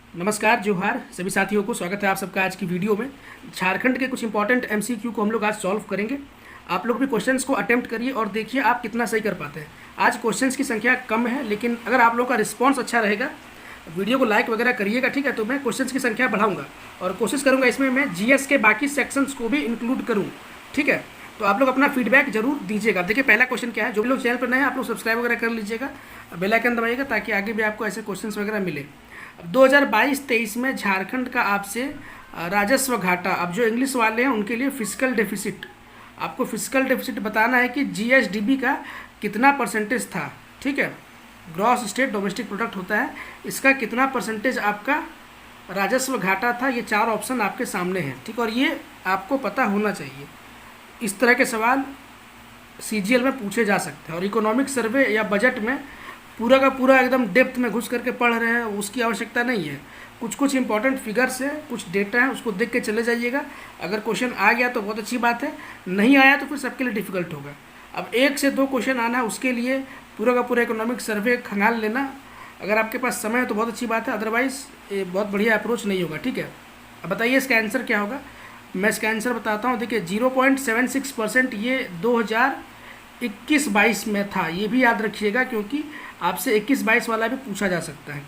नमस्कार जोहार सभी साथियों को स्वागत है आप सबका आज की वीडियो में। झारखंड के कुछ इंपॉर्टेंट एमसीक्यू को हम लोग आज सॉल्व करेंगे। आप लोग भी क्वेश्चंस को अटेम्प्ट करिए और देखिए आप कितना सही कर पाते हैं। आज क्वेश्चंस की संख्या कम है, लेकिन अगर आप लोग का रिस्पांस अच्छा रहेगा, वीडियो को लाइक वगैरह करिएगा, ठीक है, तो मैं क्वेश्चंस की संख्या बढ़ाऊंगा और कोशिश करूँगा इसमें मैं जीएस के बाकी सेक्शंस को भी इंक्लूड करूँ, ठीक है। तो आप लोग अपना फीडबैक जरूर दीजिएगा। देखिए पहला क्वेश्चन क्या है, जो भी लोग चैनल पर नए हैं आप लोग सब्सक्राइब वगैरह कर लीजिएगा, बेल आइकन दबाइएगा ताकि आगे भी आपको ऐसे क्वेश्चंस वगैरह मिले। 2022-23 में झारखंड का आपसे राजस्व घाटा, अब जो इंग्लिश वाले हैं उनके लिए फिस्कल डेफिसिट, आपको फिस्कल डेफिसिट बताना है कि जीएसडीपी का कितना परसेंटेज था, ठीक है। ग्रॉस स्टेट डोमेस्टिक प्रोडक्ट होता है, इसका कितना परसेंटेज आपका राजस्व घाटा था। ये चार ऑप्शन आपके सामने हैं, ठीक, और ये आपको पता होना चाहिए। इस तरह के सवाल सीजीएल में पूछे जा सकते हैं और इकोनॉमिक सर्वे या बजट में पूरा का पूरा एकदम डेप्थ में घुस करके पढ़ रहे हैं उसकी आवश्यकता नहीं है। कुछ कुछ इंपॉर्टेंट फिगर्स है, कुछ डेटा है, उसको देख के चले जाइएगा। अगर क्वेश्चन आ गया तो बहुत अच्छी बात है, नहीं आया तो फिर सबके लिए डिफिकल्ट होगा। अब 1 से 2 क्वेश्चन आना है, उसके लिए पूरा का पूरा इकोनॉमिक सर्वे खंगाल लेना। अगर आपके पास समय है तो बहुत अच्छी बात है, अदरवाइज़ ये बहुत बढ़िया अप्रोच नहीं होगा, ठीक है। अब बताइए इसका आंसर क्या होगा। मैं इसका आंसर बताता हूँ। देखिए 0.76% ये 2021-22 में था, ये भी याद रखिएगा क्योंकि आपसे 21-22 वाला भी पूछा जा सकता है।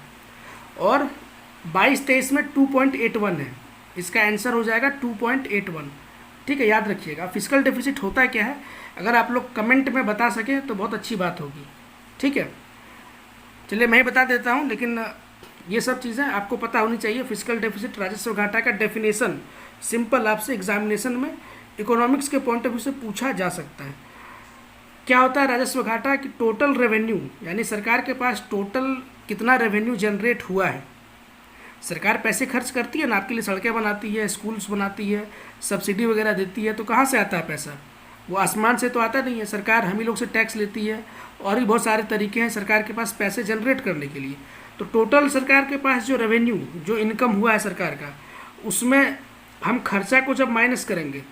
और 22-23 में 2.81 है, इसका आंसर हो जाएगा 2.81, ठीक है, याद रखिएगा। फिस्कल डेफिसिट होता क्या है, अगर आप लोग कमेंट में बता सकें तो बहुत अच्छी बात होगी, ठीक है। चलिए मैं ही बता देता हूँ, लेकिन ये सब चीज़ें आपको पता होनी चाहिए। फिस्कल डेफिसिट राजस्व घाटा का डेफिनेशन सिंपल आपसे एग्जामिनेशन में इकोनॉमिक्स के पॉइंट ऑफ व्यू से पूछा जा सकता है। क्या होता है राजस्व घाटा कि टोटल रेवेन्यू, यानी सरकार के पास टोटल कितना रेवेन्यू जनरेट हुआ है। सरकार पैसे खर्च करती है ना, आपके लिए सड़कें बनाती है, स्कूल्स बनाती है, सब्सिडी वगैरह देती है, तो कहाँ से आता है पैसा? वो आसमान से तो आता नहीं है, सरकार हम ही लोग से टैक्स लेती है और भी बहुत सारे तरीके हैं सरकार के पास पैसे जनरेट करने के लिए। तो टोटल सरकार के पास जो रेवेन्यू, जो इनकम हुआ है सरकार का, उसमें हम खर्चा को जब माइनस करेंगे,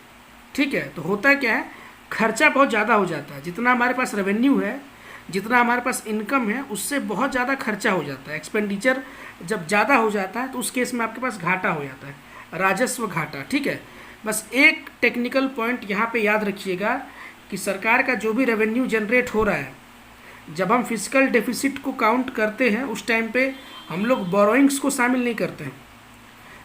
ठीक है, तो होता क्या है, खर्चा बहुत ज़्यादा हो जाता है। जितना हमारे पास रेवेन्यू है, जितना हमारे पास इनकम है, उससे बहुत ज़्यादा खर्चा हो जाता है। एक्सपेंडिचर जब ज़्यादा हो जाता है तो उस केस में आपके पास घाटा हो जाता है, राजस्व घाटा, ठीक है। बस एक टेक्निकल पॉइंट यहाँ पे याद रखिएगा कि सरकार का जो भी रेवेन्यू जनरेट हो रहा है, जब हम फिस्कल डेफिसिट को काउंट करते हैं उस टाइम पे हम लोग बोरोइंग्स को शामिल नहीं करते हैं।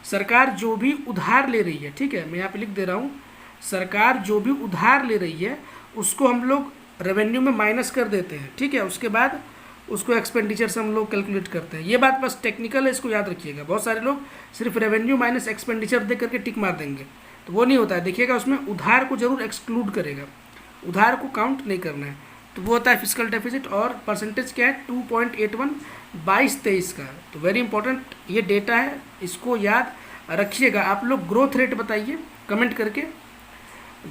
सरकार जो भी उधार ले रही है, ठीक है, मैं यहाँ पे लिख दे रहा हूँ, सरकार जो भी उधार ले रही है उसको हम लोग रेवेन्यू में माइनस कर देते हैं, ठीक है। उसके बाद उसको एक्सपेंडिचर से हम लोग कैलकुलेट करते हैं। ये बात बस टेक्निकल है, इसको याद रखिएगा। बहुत सारे लोग सिर्फ रेवेन्यू माइनस एक्सपेंडिचर देख करके टिक मार देंगे, तो वो नहीं होता है। देखिएगा उसमें उधार को जरूर एक्सक्लूड करेगा, उधार को काउंट नहीं करना है, तो वो होता है फिस्कल डेफिसिट। और परसेंटेज क्या है, 2.81 22-23 का। तो वेरी इंपॉर्टेंट ये डेटा है, इसको याद रखिएगा। आप लोग ग्रोथ रेट बताइए कमेंट करके,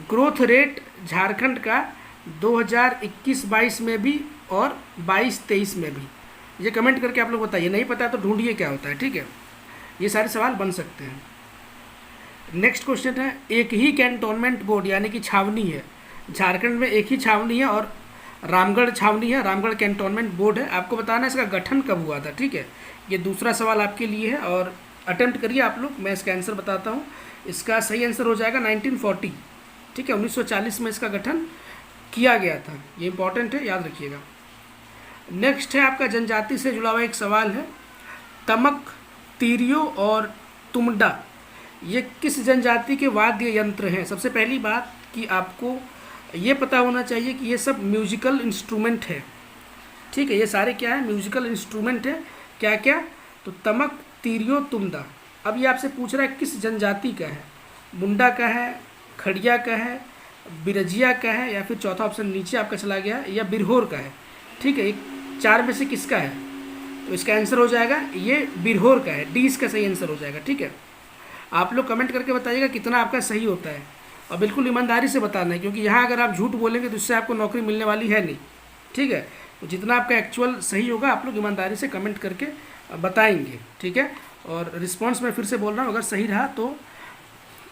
ग्रोथ रेट झारखंड का 2021-22 में भी और 22-23 में भी, ये कमेंट करके आप लोग बताइए। नहीं पता तो ढूंढिए क्या होता है, ठीक है। ये सारे सवाल बन सकते हैं। नेक्स्ट क्वेश्चन है, एक ही कैंटोनमेंट बोर्ड यानी कि छावनी है, झारखंड में एक ही छावनी है और रामगढ़ छावनी है, रामगढ़ कैंटोनमेंट बोर्ड है। आपको बताना है इसका गठन कब हुआ था, ठीक है। ये दूसरा सवाल आपके लिए है और अटेम्प्ट करिए आप लोग। मैं इसका आंसर बताता हूँ। इसका सही आंसर हो जाएगा 1940, ठीक है, 1940 में इसका गठन किया गया था। ये इंपॉर्टेंट है, याद रखिएगा। नेक्स्ट है आपका जनजाति से जुड़ा हुआ एक सवाल है, तमक, तीरियो और तुमडा ये किस जनजाति के वाद्य यंत्र हैं। सबसे पहली बात कि आपको ये पता होना चाहिए कि ये सब म्यूजिकल इंस्ट्रूमेंट है, ठीक है। ये सारे क्या है, म्यूजिकल इंस्ट्रूमेंट है। क्या क्या, तो तमक, तीरियो, तुमदा। अब ये आपसे पूछ रहा है किस जनजाति का है, मुंडा का है, खड़िया का है, बिरजिया का है, या फिर चौथा ऑप्शन नीचे आपका चला गया, या बिरहोर का है, ठीक है। एक 4 में से किसका है, तो इसका आंसर हो जाएगा ये बिरहोर का है, डी इसका सही आंसर हो जाएगा, ठीक है। आप लोग कमेंट करके बताइएगा कितना आपका सही होता है और बिल्कुल ईमानदारी से बताना है, क्योंकि यहाँ अगर आप झूठ बोलेंगे तो इससे आपको नौकरी मिलने वाली है नहीं, ठीक है। तो जितना आपका एक्चुअल सही होगा आप लोग ईमानदारी से कमेंट करके बताएंगे, ठीक है। और रिस्पॉन्स मैं फिर से बोल रहा हूँ, अगर सही रहा तो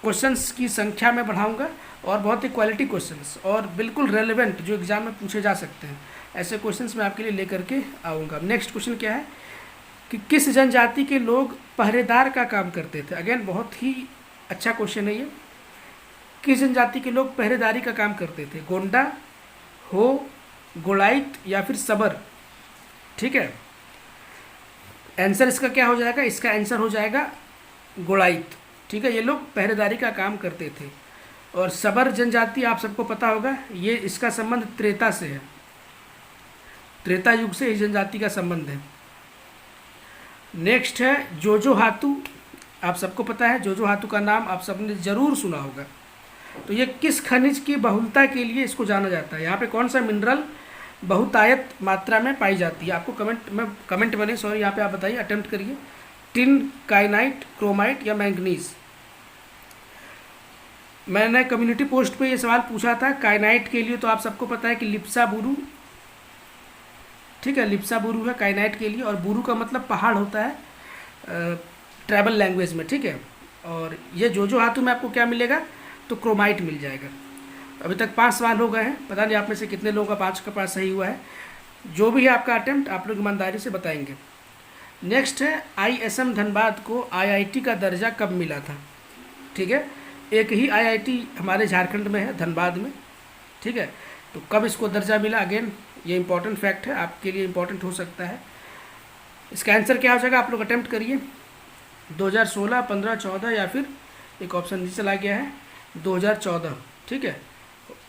क्वेश्चंस की संख्या में बढ़ाऊंगा और बहुत ही क्वालिटी क्वेश्चंस और बिल्कुल रेलेवेंट जो एग्जाम में पूछे जा सकते हैं, ऐसे क्वेश्चंस मैं आपके लिए लेकर के आऊँगा। नेक्स्ट क्वेश्चन क्या है, कि किस जनजाति के लोग पहरेदार का काम करते थे। अगेन बहुत ही अच्छा क्वेश्चन है ये। किस जनजाति के लोग पहरेदारी का काम करते थे? गोंडा, हो, गोलाइत या फिर सबर। ठीक है, आंसर इसका क्या हो जाएगा? इसका आंसर हो जाएगा गोलाइत। ठीक है, ये लोग पहरेदारी का काम करते थे। और सबर जनजाति आप सबको पता होगा, ये इसका संबंध त्रेता से है। त्रेता युग से इस जनजाति का संबंध है। नेक्स्ट है जोजो हातू। आप सबको पता है जोजो हातू का नाम आप सबने जरूर सुना होगा। तो ये किस खनिज की बहुलता के लिए इसको जाना जाता है? यहाँ पे कौन सा मिनरल बहुतायत मात्रा में पाई जाती है? आपको कमेंट बने सॉरी यहाँ पे आप बताइए, अटेम्प्ट करिए। टिन, काइनाइट, क्रोमाइट या मैंगनीज। मैंने कम्युनिटी पोस्ट पे ये सवाल पूछा था काइनाइट के लिए, तो आप सबको पता है कि लिप्सा बुरू। ठीक है, लिप्सा बुरू है काइनाइट के लिए, और बुरू का मतलब पहाड़ होता है ट्राइबल लैंग्वेज में। ठीक है, और ये जोजो हातू में आपको क्या मिलेगा? तो क्रोमाइट मिल जाएगा। अभी तक 5 सवाल हो गए हैं, पता नहीं आप में से कितने लोगों का 5 का 5 सही हुआ है। जो भी है आपका अटेम्प्ट आप लोग ईमानदारी से बताएंगे। नेक्स्ट है ISM धनबाद को IIT का दर्जा कब मिला था? ठीक है, एक ही IIT हमारे झारखंड में है, धनबाद में। ठीक है, तो कब इसको दर्जा मिला? अगेन ये इंपॉर्टेंट फैक्ट है, आपके लिए इंपॉर्टेंट हो सकता है। इसका आंसर क्या हो जाएगा? आप लोग अटेम्प्ट करिए। 2016, 15, 14 या फिर एक ऑप्शन नीचे चला गया है 2014। ठीक है,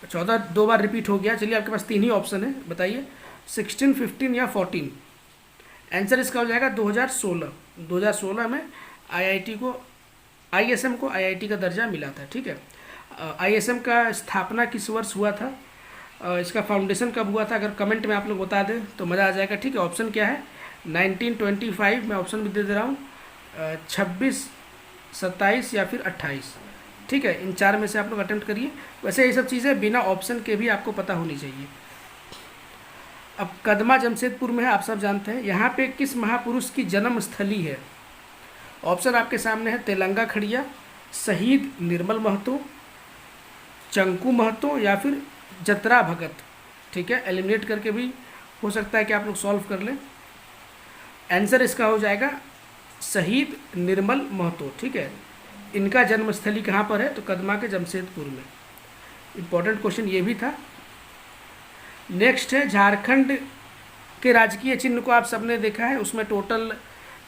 14 2 बार रिपीट हो गया। चलिए आपके पास 3 ही ऑप्शन है, बताइए 16, 15 या 14। आंसर इसका हो जाएगा 2016। 2016 में ISM को IIT का दर्जा मिला था। ठीक है, ISM का स्थापना किस वर्ष हुआ था? इसका फाउंडेशन कब हुआ था? अगर कमेंट में आप लोग बता दें तो मज़ा आ जाएगा। ठीक है, ऑप्शन क्या है? 1925। मैं ऑप्शन भी दे दे रहा हूँ, 26, 27 या फिर 28। ठीक है, इन 4 में से आप लोग अटेम्प्ट करिए। वैसे ये सब चीज़ें बिना ऑप्शन के भी आपको पता होनी चाहिए। अब कदमा जमशेदपुर में है, आप सब जानते हैं। यहाँ पे किस महापुरुष की जन्म स्थली है? ऑप्शन आपके सामने है तेलंगा खड़िया, शहीद निर्मल महतो, चंकू महतो या फिर जतरा भगत। ठीक है, एलिमिनेट करके भी हो सकता है कि आप लोग सॉल्व कर लें। आंसर इसका हो जाएगा शहीद निर्मल महतो। ठीक है, इनका जन्मस्थली कहाँ पर है? तो कदमा के जमशेदपुर में। इम्पोर्टेंट क्वेश्चन ये भी था। नेक्स्ट है झारखंड के राजकीय चिन्ह को आप सबने देखा है, उसमें टोटल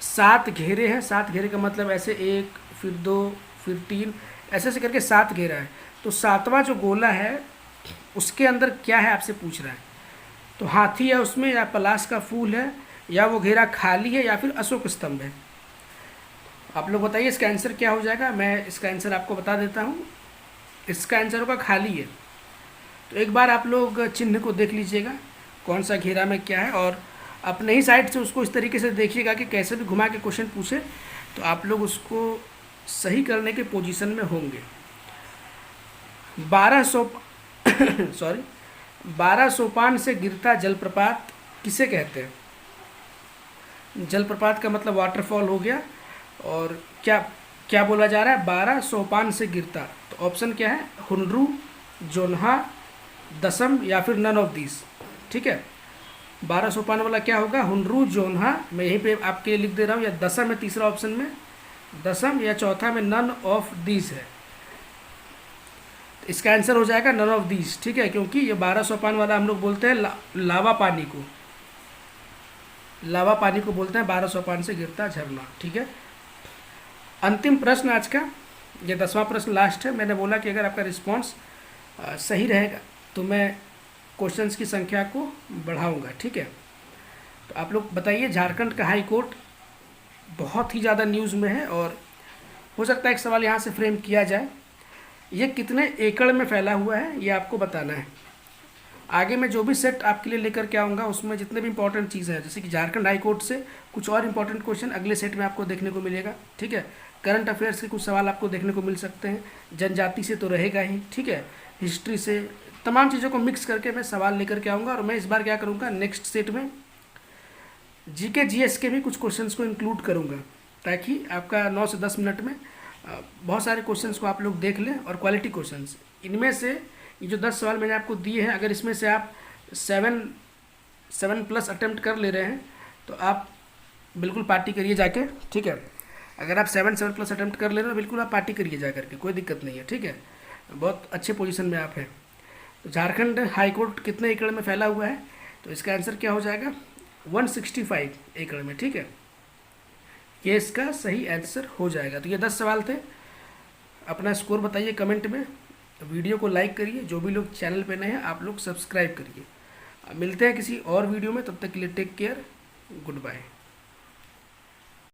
7 घेरे हैं। 7 घेरे का मतलब ऐसे 1 फिर 2 फिर 3 ऐसे ऐसे करके 7 घेरा है। तो 7वां जो गोला है उसके अंदर क्या है आपसे पूछ रहा है। तो हाथी है उसमें, या पलाश का फूल है, या वो घेरा खाली है, या फिर अशोक स्तंभ है। आप लोग बताइए इसका आंसर क्या हो जाएगा। मैं इसका आंसर आपको बता देता हूँ। इसका आंसर होगा खाली है। तो एक बार आप लोग चिन्ह को देख लीजिएगा कौन सा घेरा में क्या है, और अपने ही साइड से उसको इस तरीके से देखिएगा कि कैसे भी घुमा के क्वेश्चन पूछे तो आप लोग उसको सही करने के पोजीशन में होंगे। 12 सोपान से गिरता जलप्रपात किसे कहते हैं? जलप्रपात का मतलब वाटरफॉल हो गया। और क्या क्या बोला जा रहा है? 12 सोपान से गिरता। तो ऑप्शन क्या है? हुंड्रू, जोन्हा, दसम या फिर नन ऑफ दिस। ठीक है, 12 सोपान वाला क्या होगा? हुंड्रू, जोन्हा, मैं यहीं पे आपके लिए लिख दे रहा हूँ, या दसम है तीसरा ऑप्शन में, दसम, या चौथा में नन ऑफ दिस है। तो इसका आंसर हो जाएगा नन ऑफ दिस। ठीक है, क्योंकि ये 12 सोपान वाला हम लोग बोलते हैं लावा पानी को, लावा पानी को बोलते हैं 12 सोपान से गिरता झरना। ठीक है, अंतिम प्रश्न आज का, ये 10वां प्रश्न लास्ट है। मैंने बोला कि अगर आपका रिस्पॉन्स सही रहेगा तो मैं क्वेश्चंस की संख्या को बढ़ाऊंगा। ठीक है, तो आप लोग बताइए, झारखंड का हाई कोर्ट बहुत ही ज़्यादा न्यूज़ में है, और हो सकता है एक सवाल यहाँ से फ्रेम किया जाए। ये कितने एकड़ में फैला हुआ है ये आपको बताना है। आगे मैं जो भी सेट आपके लिए लेकर के आऊँगा उसमें जितने भी इंपॉर्टेंट चीज़ है, जैसे कि झारखंड हाई कोर्ट से कुछ और इंपॉर्टेंट क्वेश्चन अगले सेट में आपको देखने को मिलेगा। ठीक है, करंट अफेयर्स के कुछ सवाल आपको देखने को मिल सकते हैं, जनजाति से तो रहेगा ही। ठीक है, हिस्ट्री से, तमाम चीज़ों को मिक्स करके मैं सवाल लेकर के आऊँगा। और मैं इस बार क्या करूँगा, नेक्स्ट सेट में जीके जीएस के भी कुछ क्वेश्चंस को इंक्लूड करूँगा, ताकि आपका 9 से 10 मिनट में बहुत सारे क्वेश्चंस को आप लोग देख लें, और क्वालिटी क्वेश्चंस। इनमें से ये जो 10 सवाल मैंने आपको दिए हैं, अगर इसमें से आप 7+ अटेम्प्ट कर ले रहे हैं तो आप बिल्कुल पार्टी करिए जाके, ठीक है। अगर आप 7 प्लस अटेम्प्ट कर ले रहे हो, बिल्कुल आप पार्टी करिए जा करके, कोई दिक्कत नहीं है, ठीक है। बहुत अच्छे पोजीशन में आप हैं। तो झारखंड हाई कोर्ट कितने एकड़ में फैला हुआ है, तो इसका आंसर क्या हो जाएगा, 165 एकड़ में, ठीक है। ये इसका सही आंसर हो जाएगा। तो ये 10 सवाल थे। अपना स्कोर बताइए कमेंट में, वीडियो को लाइक करिए, जो भी लोग चैनल पे नए हैं आप लोग सब्सक्राइब करिए। मिलते हैं किसी और वीडियो में, तब तक के लिए टेक केयर, गुड बाय।